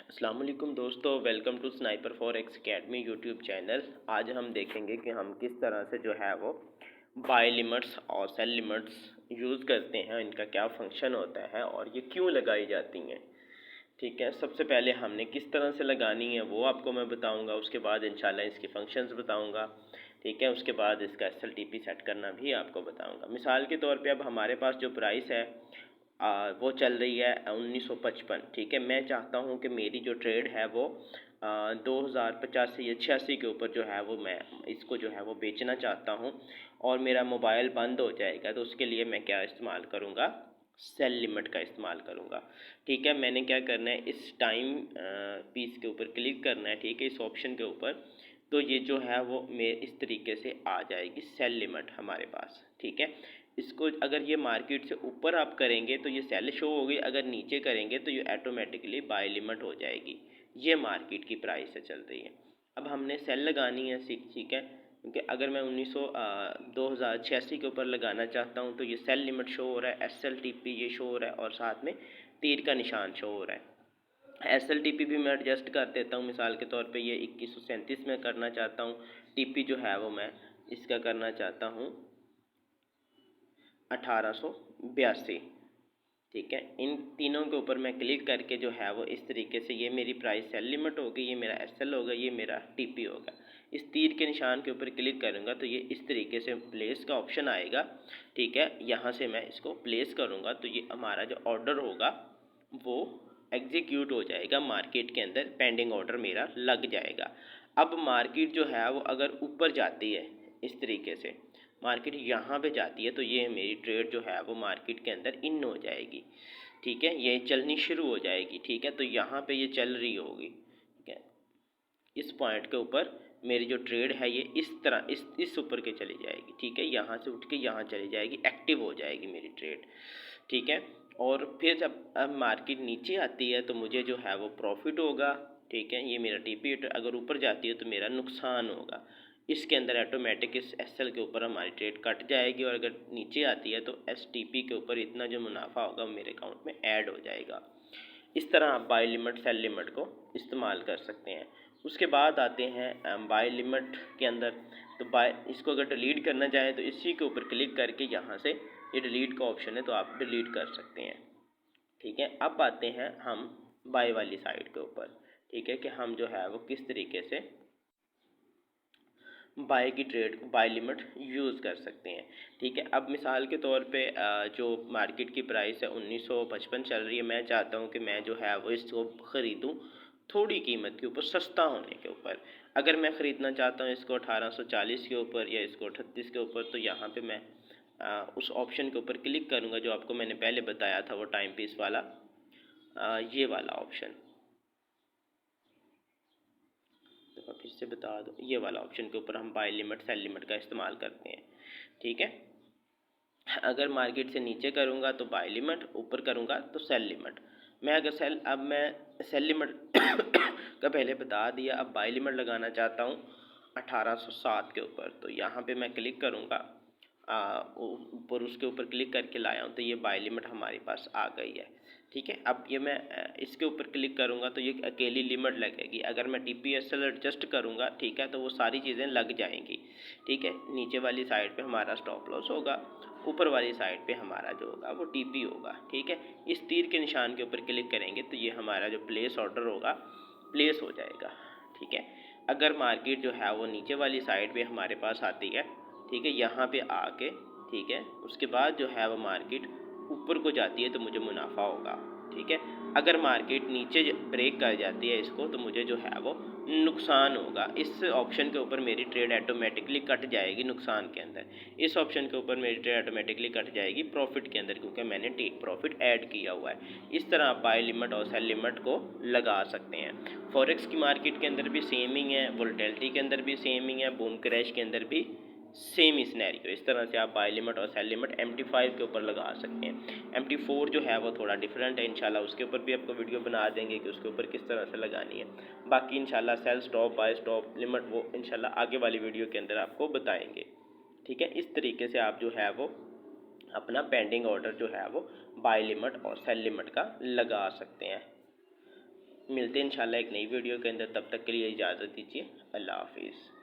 अस्सलाम वालेकुम दोस्तों, welcome to Sniper Forex Academy YouTube channel. आज हम देखेंगे कि हम किस तरह से जो है वो बाय लिमिट्स और सेल लिमिट्स यूज़ करते हैं, इनका क्या फंक्शन होता है और ये क्यों लगाई जाती हैं। ठीक है, सबसे पहले हमने किस तरह से लगानी है वो आपको मैं बताऊंगा, उसके बाद इंशाल्लाह इसके फंक्शंस बताऊंगा। ठीक है, उसके बाद इसका SLTP सेट करना भी आपको बताऊंगा। मिसाल के तौर पे अब हमारे पास जो प्राइस है वो चल रही है 1955। ठीक है, मैं चाहता हूँ कि मेरी जो ट्रेड है वो 2085 या 86 के ऊपर जो है वो मैं इसको जो है वो बेचना चाहता हूँ और मेरा मोबाइल बंद हो जाएगा। तो उसके लिए मैं क्या इस्तेमाल करूँगा, सेल लिमिट का इस्तेमाल करूँगा। ठीक है, मैंने क्या करना है, इस टाइम पीस के ऊपर क्लिक करना है। ठीक है, इस ऑप्शन के ऊपर, तो ये जो है वो मेरे इस तरीके से आ जाएगी सेल लिमिट हमारे पास। ठीक है, इसको अगर ये मार्केट से ऊपर आप करेंगे तो ये सेल शो होगी, अगर नीचे करेंगे तो ये ऑटोमेटिकली बाय लिमिट हो जाएगी। ये मार्केट की प्राइस से चल रही है। अब हमने सेल लगानी है, ठीक है, क्योंकि अगर मैं 2086 के ऊपर लगाना चाहता हूँ तो ये सेल लिमिट शो हो रहा है, SLTP ये शो हो रहा है और साथ में तीर का निशान शो हो रहा है। SLTP भी मैं एडजस्ट कर देता हूँ। मिसाल के तौर पे ये 2137 में करना चाहता हूँ। TP जो है वो मैं इसका करना चाहता हूँ 1882। ठीक है, इन तीनों के ऊपर मैं क्लिक करके जो है वो इस तरीके से, ये मेरी प्राइस सेल लिमिट होगी, ये मेरा SL होगा, ये मेरा TP होगा। इस तीर के निशान के ऊपर क्लिक करूँगा तो ये इस तरीके से प्लेस का ऑप्शन आएगा। ठीक है, यहाँ से मैं इसको प्लेस करूँगा तो ये हमारा जो ऑर्डर होगा वो एग्जीक्यूट हो जाएगा मार्केट के अंदर, पेंडिंग ऑर्डर मेरा लग जाएगा। अब मार्केट जो है वो अगर ऊपर जाती है, इस तरीके से मार्केट यहाँ पे जाती है, तो ये मेरी ट्रेड जो है वो मार्केट के अंदर इन हो जाएगी। ठीक है, ये चलनी शुरू हो जाएगी। ठीक है, तो यहाँ पे ये चल रही होगी। ठीक है, इस पॉइंट के ऊपर मेरी जो ट्रेड है ये इस तरह इस ऊपर के चली जाएगी। ठीक है, यहाँ से उठ के यहाँ चली जाएगी, एक्टिव हो जाएगी मेरी ट्रेड। ठीक है, और फिर जब अब मार्केट नीचे आती है तो मुझे जो है वो प्रॉफिट होगा। ठीक है, ये मेरा TP अगर ऊपर जाती है तो मेरा नुकसान होगा। इसके अंदर ऑटोमेटिक इस SL के ऊपर हमारी ट्रेड कट जाएगी और अगर नीचे आती है तो STP के ऊपर इतना जो मुनाफा होगा वो मेरे अकाउंट में ऐड हो जाएगा। इस तरह आप बाय लिमिट सेल लिमिट को इस्तेमाल कर सकते हैं। उसके बाद आते हैं बाय लिमिट के अंदर, तो बाय इसको अगर डिलीट करना चाहें तो इसी के ऊपर क्लिक करके यहाँ से ये डिलीट का ऑप्शन है तो आप डिलीट कर सकते हैं। ठीक है, अब आते हैं हम बाय वाली साइड के ऊपर। ठीक है, कि हम जो है वो किस तरीके से बाय की ट्रेड बाय लिमिट यूज़ कर सकते हैं। ठीक है, अब मिसाल के तौर पे जो मार्केट की प्राइस है 1955 चल रही है, मैं चाहता हूँ कि मैं जो है वो इसको ख़रीदूँ थोड़ी कीमत के ऊपर, सस्ता होने के ऊपर। अगर मैं ख़रीदना चाहता हूँ इसको 1840 के ऊपर या इसको 38 के ऊपर, तो यहाँ पे मैं उस ऑप्शन के ऊपर क्लिक करूँगा जो आपको मैंने पहले बताया था, वो टाइम पीस वाला, ये वाला ऑप्शन। तो फिर से बता दो, ये वाला ऑप्शन के ऊपर हम बाय लिमिट सेल लिमिट का इस्तेमाल करते हैं। ठीक है, अगर मार्केट से नीचे करूँगा तो बाय लिमिट, ऊपर करूँगा तो सेल लिमिट। मैं अगर अब मैं सेल लिमिट का पहले बता दिया, अब बाय लिमिट लगाना चाहता हूँ 1807 के ऊपर, तो यहाँ पे मैं क्लिक करूँगा, ऊपर उसके ऊपर क्लिक करके लाया हूँ तो ये बाय लिमिट हमारे पास आ गई है। ठीक है, अब ये मैं इसके ऊपर क्लिक करूँगा तो ये अकेली लिमिट लगेगी। अगर मैं TP SL एडजस्ट करूँगा, ठीक है, तो वो सारी चीज़ें लग जाएंगी। ठीक है, नीचे वाली साइड पे हमारा स्टॉप लॉस होगा, ऊपर वाली साइड पे हमारा जो होगा वो TP होगा। ठीक है, इस तीर के निशान के ऊपर क्लिक करेंगे तो ये हमारा जो प्लेस ऑर्डर होगा प्लेस हो जाएगा। ठीक है, अगर मार्केट जो है वो नीचे वाली साइड पे हमारे पास आती है, ठीक है, यहाँ पे आके, ठीक है, उसके बाद जो है वो मार्केट ऊपर को जाती है तो मुझे मुनाफा होगा। ठीक है, अगर मार्केट नीचे ब्रेक कर जाती है इसको तो मुझे जो है वो नुकसान होगा। इस ऑप्शन के ऊपर मेरी ट्रेड ऑटोमेटिकली कट जाएगी नुकसान के अंदर, इस ऑप्शन के ऊपर मेरी ट्रेड ऑटोमेटिकली कट जाएगी प्रॉफिट के अंदर, क्योंकि मैंने टेक प्रॉफिट ऐड किया हुआ है। इस तरह आप बाय लिमिट और सेल लिमिट को लगा सकते हैं। फॉरेक्स की मार्केट के अंदर भी सेम ही है, वोलेटिलिटी के अंदर भी सेम ही है, बूम क्रैश के अंदर भी सेम ही सिनेरियो। इस तरह से आप बाय लिमिट और सेल लिमिट MT5 के ऊपर लगा सकते हैं। MT4 जो है वो थोड़ा डिफरेंट है, इंशाल्लाह उसके ऊपर भी आपको वीडियो बना देंगे कि उसके ऊपर किस तरह से लगानी है। बाकी इंशाल्लाह sell stop buy stop limit वो इंशाल्लाह आगे वाली वीडियो के अंदर आपको बताएंगे। ठीक है, इस तरीके से आप जो है वो अपना पेंडिंग ऑर्डर जो है वो बाय लिमिट और सेल लिमिट का लगा सकते हैं। मिलते हैं इंशाल्लाह एक नई वीडियो के अंदर, तब तक के लिए इजाज़त दीजिए। अल्लाह हाफिज़।